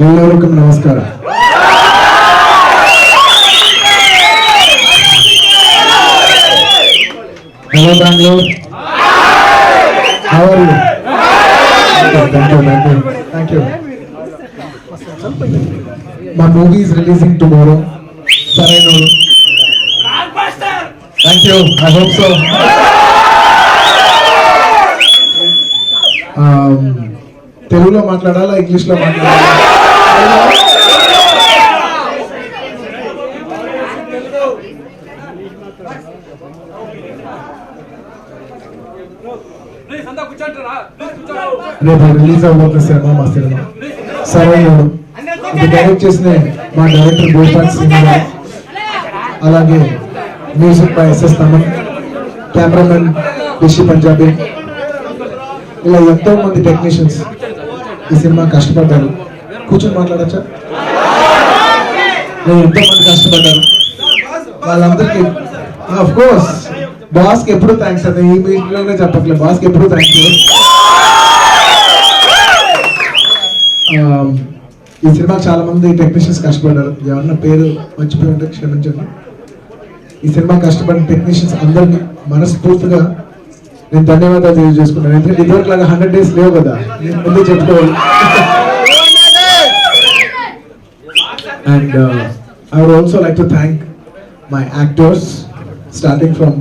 ಎಲ್ಲರಿಗೂ ನಮಸ್ಕಾರ. Hello Bangalore. How are you? Thank you. My movie is releasing tomorrow. Sarainodu. Thank you. I hope so. తెలుగులో మాట్లాడాలా ఇంగ్లీష్లో మాట్లాడాలా? రేపు రిలీజ్ అవబోతున్న సినిమా మా సినిమా సరైనడు. ఇది డైరెక్ట్ చేసిన మా డైరెక్టర్ గోపాల్ సింగ్ గారు, అలాగే music by S S Thaman, cameraman Rishi Punjabi, ఇలా ఎంతో మంది టెక్నీషియన్స్ ఈ సినిమా కష్టపడ్డారు. కూర్చొని మాట్లాడచ్చా? ఎంతో మంది కష్టపడ్డారు. వాళ్ళందరికీ ఆఫ్ కోర్స్ బాస్ కి ఎప్పుడు థ్యాంక్స్ అండి. ఈ మీటింగ్లోనే చెప్పట్లేదు, బాస్ కి ఎప్పుడు థ్యాంక్స్. ఈ సినిమా చాలా మంది టెక్నీషియన్స్ కష్టపడ్డారు. ఎవరన్నా పేరు మర్చిపోయి ఉంటే క్షమించండి. ఈ సినిమా కష్టపడిన టెక్నీషియన్స్ అందరినీ మనస్ఫూర్తిగా నేను ధన్యవాదాలు తెలియజేసుకున్నాను. ఎందుకంటే ఇదివరకు లాగా 100 days లేవు కదా, నేను ముందే చెప్పుకోవాలి. And I would also like to thank my actors, starting from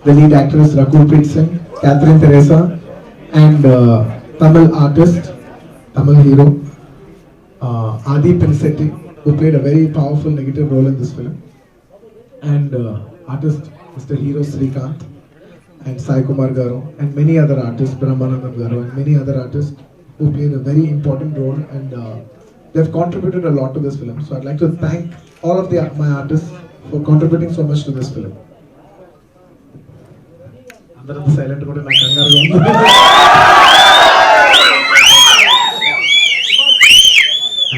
the lead actress Rakulpreet Singh, Catherine Tresa, and Tamil artist, Tamil hero Adi Pinisetti, who played a very powerful negative role in this film, and artist Mr. Hero Srikanth and Sai Kumar Garu, and many other artists, Brahmanandam Garu, and many other artists who played a very important role, and they've contributed a lot to this film. So I'd like to thank all of my artists for contributing so much to this film. Andaru silent kuda na kangaru undi.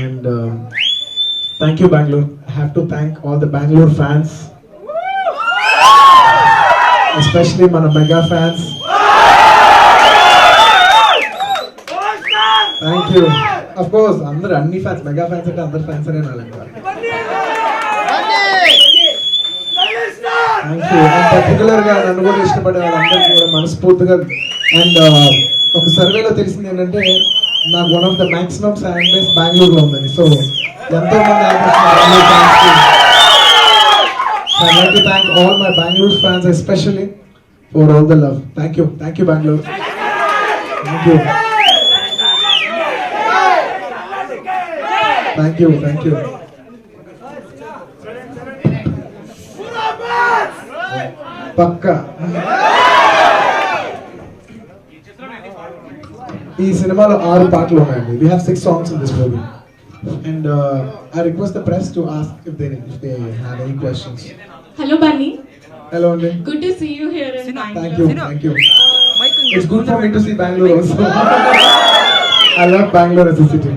And thank you Bangalore. I have to thank all the Bangalore fans, especially మన mega fans. Thank you. Of course అందరు అన్ని fans, mega fans అంటే అందరు fans అనే నాకు. Thank you. And particular గా నన్ను కూడా ఇష్టపడే వాళ్ళందరికీ కూడా మనస్ఫూర్తిగా. అండ్ ఒక సర్వేలో తెలిసింది ఏంటంటే నాకు one of the maximum fan base బెంగళూరులో ఉందని. సో ఎంతో మంది I'd like to thank all my Bangalore fans especially for all the love. Thank you Bangalore. Thank you. పక్కా ఈ సినిమాలో 6 పాటలు ఉన్నాయండి. We have 6 songs in this movie. And I request the press to ask if they have any questions. Hello Bunny. Hello Andy. Good to see you here in Bangalore. Thank you. It's good for me to see Bangalore also. I love Bangalore as a city.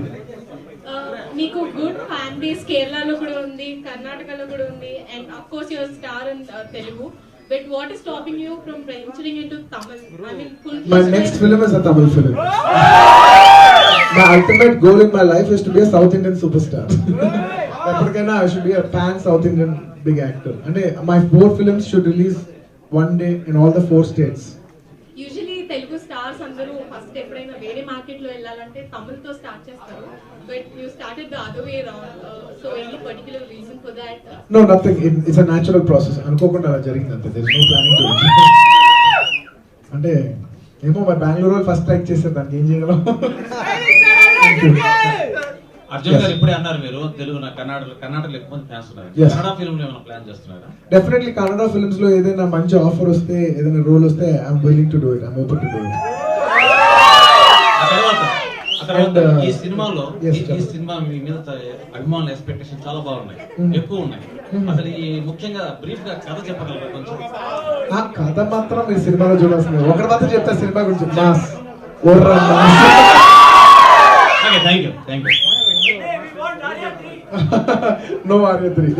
Meeku good fan base Kerala lo kuda undi, Karnataka lo kuda undi, and of course you're a star in Telugu. But what is stopping you from venturing into Tamil? I mean, my next film is a Tamil film. My ultimate goal in my life is to be a South Indian superstar. Eppudikaina I should be a pan South Indian big actor. And my 4 films should release one day in all the 4 states. Usually Telugu stars andaru first eppudaina vere market lo ellalante Tamil tho start chestaru, but you started the other way around. So any particular reason for that? No, nothing. It's a natural process. Anukokunda ala jarigindi ante. There is no planning to it. Ante ఏమో మరి Bengaluru first ట్రైక్ చేశారు, దానికి ఏం చేయగలం. అర్జున్ గారు ఇప్పుడే అన్నారు మీరు తెలుగు కర్ణాటకలో ఎక్కువ మంది ఫ్యాన్స్ ఉన్నారు. కన్నడ ఫిల్మ్ లో ఏమైనా ప్లాన్ చేస్తున్నారా? డెఫినెట్లీ కన్నడ ఫిల్మ్స్ లో ఏదైనా మంచి ఆఫర్ వస్తే, ఏదైనా రోల్ వస్తే I'm willing to do it. I'm open to do it. ఈ సినిమాలో ఈ సినిమా మీ మీద అభిమానుల ఎక్స్పెక్టేషన్ చాలా బాగున్నాయి, ఎక్కువ ఉన్నాయి. అసలు ఈ ముఖ్యంగా బ్రీఫ్ గా కథ చెప్పగలరా కొంచెం? ఆ కథ మాత్రం మీరు సినిమాలో చూడాల్సింది. ఒకటి మాత్రం చెప్తా సినిమా గురించి. Thank you. No Arya 3.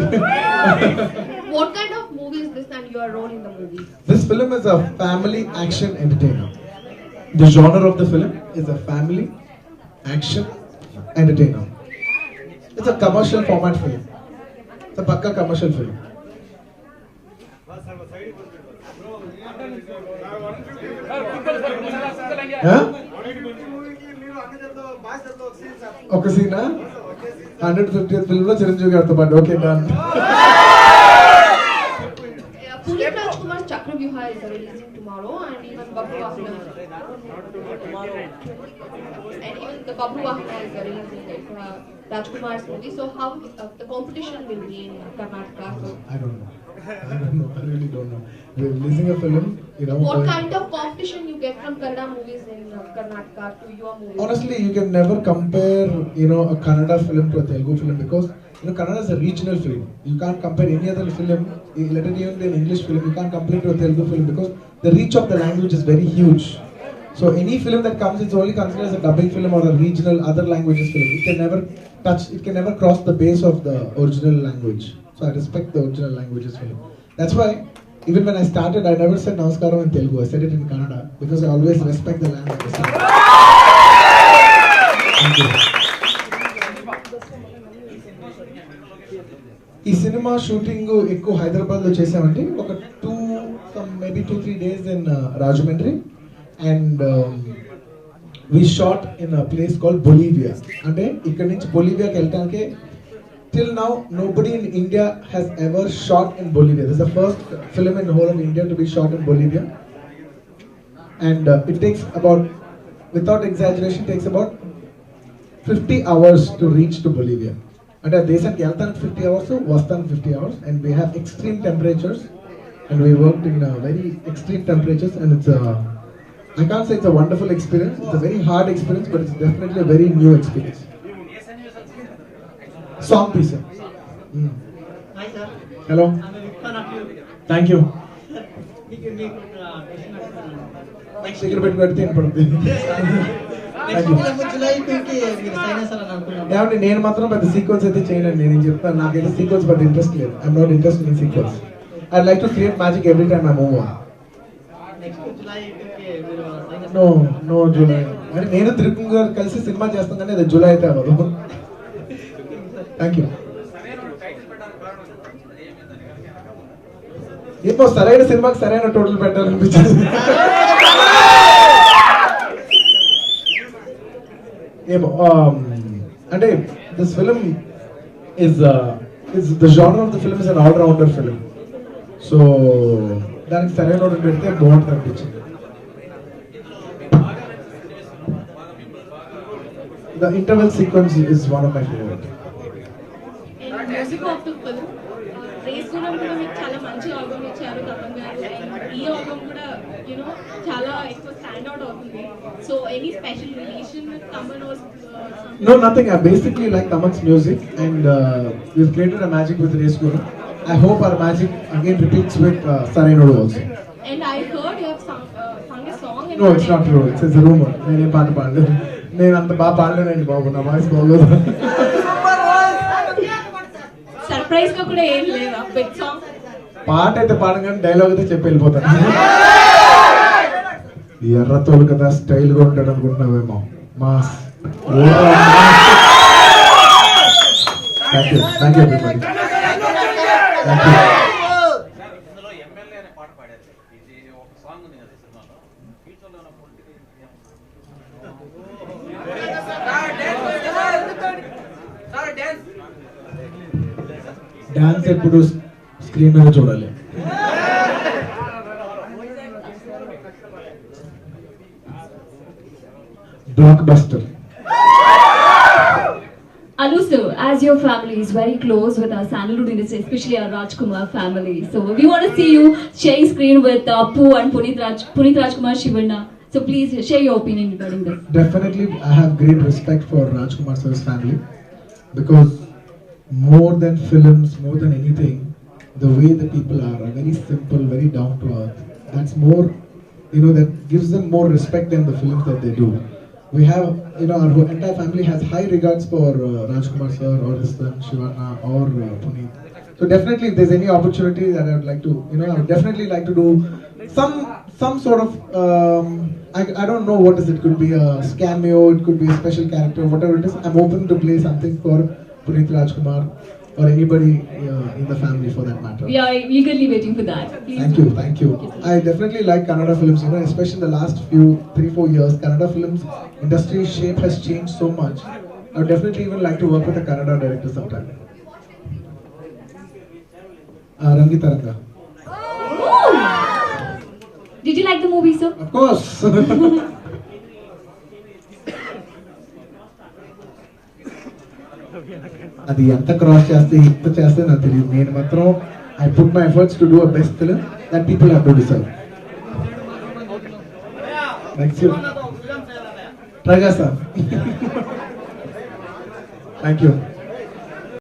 What kind of movie is this and your role in the movie? This film is a family action entertainer. The genre of the film is a family action entertainer. It's a commercial format film. It's a pakka commercial film. Huh? ఒక సీనా 150th film లో చిరంజీవి గారితో పాటు okay done. Punit Rajkumar's Chakravyuha is releasing tomorrow, and even Babu Ahmed. And even the Babu Ahmed is releasing Rajkumar's movie. So how the competition will be in Karnataka? So I don't know. I really don't know. We're releasing a film, you know. what kind of competition you get from Kannada movies in Karnataka to your movies? Honestly, you can never compare, you know, a Kannada film to a Telugu film because, you know, Kannada is a regional film. You can't compare any other film, let it even be an English film, you can't compare it to a Telugu film because the reach of the language is very huge. So any film that comes, it's only considered as a dubbing film or a regional other languages film. It can never touch, it can never cross the base of the original language. So I respect the original languages film. That's why even when I started, I never said Namaskaram in Telugu. I said it in Kannada because I always respect the language. Thank you. ఈ cinema shooting ఎక్కువ హైదరాబాద్ లో చేసామండి. ఒక maybe 2-3 days in Rajahmundry, and we shot in a place called Bolivia. అంటే ఇక్కడ నుంచి బొలీవియాకి వెళ్ళటానికి till now nobody in India has ever shot in Bolivia. This is the first film in the whole of India to be shot in Bolivia, and it takes about, without exaggeration, takes about 50 hours to reach to Bolivia. And a దేశానికి వెళ్తానికి 50 hours, వస్తానికి 50 hours, and we have extreme temperatures, and we worked in very extreme temperatures, and it's I can't say it's a wonderful experience. It's a very hard experience, but it's definitely a very new experience. Song piece. Hi sir. Hello. I'm a big fan of you. Thank you. Next దగ్గర పెట్టి పెడితే వినపడుతుంది. July 2కి మీరు sign చేస్తారని అనుకున్నాను. ఏమంటే నేను మాత్రం పెద్ద సీక్వెన్స్ అయితే చేయనండి. నేను చెప్తాను, నాకైతే సీక్వెన్స్ పెద్ద ఇంట్రెస్ట్ లేదు. I'm not interested in sequence. I like to create magic every time I move on. Next July 2కి మీరు సైన్ నో నో జూలై అంటే నేను త్రిపుల్ గారు కలిసి సినిమా చేస్తాం కానీ అది జూలై అయితే అవ్వదు. Thank you. ఏమో సరైన సినిమాకి సరైన టోటల్ పెట్టాలనిపించింది. ఏమో అంటే this film is the genre of the film is an all rounder film. So దానికి సరైన టోటల్ పెడితే బాగుంటుంది అనిపించింది. The interval sequence is one of my favorite. And music of the film, race గుణం కూడా మీకు చాలా మంచి ఆల్బమ్ ఇచ్చారు తమన్ గారు. అండ్ ఈ ఆల్బమ్ కూడా యూనో చాలా ఎక్కువ స్టాండ్ అవుట్ అవుతుంది. So any special relation with Thaman or No, nothing. I basically like Taman's music, and we've created a magic with Race Guru. I hope our magic again repeats with Sarenodu also. And I heard you have sung a song in No, it's not true. It's a rumor. నేనేం పాట పాడలేదు. నేను అంత బాగా పాడలేనండి బాబు, నా voice బాగోదు. Surprise గా కూడా ఏం లేదా బిగ్ సాంగ్? పాట అయితే పాడగానే డైలాగ్ అయితే చెప్పి వెళ్ళిపోతాను. ఎర్రతోలు కదా స్టైల్ గా ఉంటాడు అనుకుంటున్నావేమో. Mass. Thank you everybody. Thank you. ఇందులో ఎమ్మెల్యే అనే పాట పాడారు. ఇది ఒక సాంగ్ ఉంది కదా సినిమాలో. ఫ్యూచర్ లో ఉన్న పొలిటికల్ డాన్స్ ఎప్పుడు స్క్రీన్ మీద చూడాలి. Block buster. Alu sir, as your family is very close with our Sandalwood industry, especially our Rajkumar family, so we want to see you sharing screen with Appu and Punit Rajkumar Shivanna. So please share your opinion regarding this. Definitely, I have great respect for Rajkumar sir's family because more than films, more than anything, the way the people are very simple, very down to earth. That's more, you know, that gives them more respect than the films that they do. We have, you know, our entire family has high regards for Rajkumar sir or his son Shivanna or Puneet. So definitely, if there's any opportunity that I would like to, you know, I would definitely like to do some sort of, I don't know what is it. Could be a cameo, it could be a special character, whatever it is. I'm open to play something for Punit Rajkumar, or anybody in the family for that matter. We are eagerly waiting for that. Please Thank do. you, thank you. I definitely like Kannada films, especially in the last 3-4 years. Kannada films industry shape has changed so much. I would definitely even like to work with a Kannada director sometime. Rangitaranga. Ooh! Did you like the movie, sir? Of course. అది ఎంత cross చేస్తే ఎంత చేస్తే నాకు తెలియదు. నేను మాత్రం I put my efforts to do a best film that people have to decide. Next try చేస్తాను. థ్యాంక్ యూ.